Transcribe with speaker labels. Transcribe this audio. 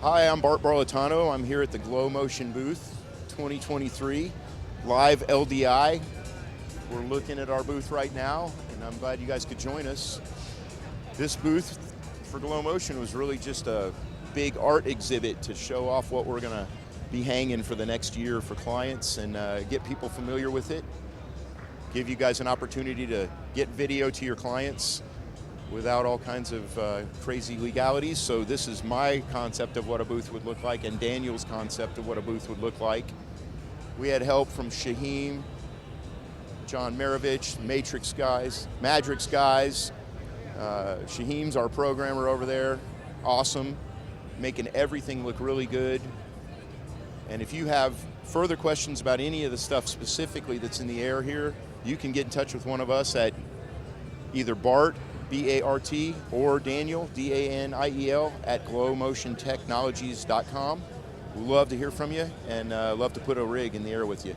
Speaker 1: Hi, I'm Bart Barlatano. I'm here at the Glow Motion booth 2023, live LDI. We're looking at our booth right now, and I'm glad you guys could join us. This booth for Glow Motion was really just a big art exhibit to show off what we're gonna be hanging for the next year for clients and get people familiar with it. Give you guys an opportunity to get video to your clients without all kinds of crazy legalities. So this is my concept of what a booth would look like and Daniel's concept of what a booth would look like. We had help from Shaheem, John Maravich, Matrix guys, Madrix guys. Shaheem's our programmer over there, awesome, making everything look really good. And if you have further questions about any of the stuff specifically that's in the air here, you can get in touch with one of us at either Bart, B-A-R-T, or Daniel, D-A-N-I-E-L, at glowmotiontechnologies.com. We'd love to hear from you and love to put a rig in the air with you.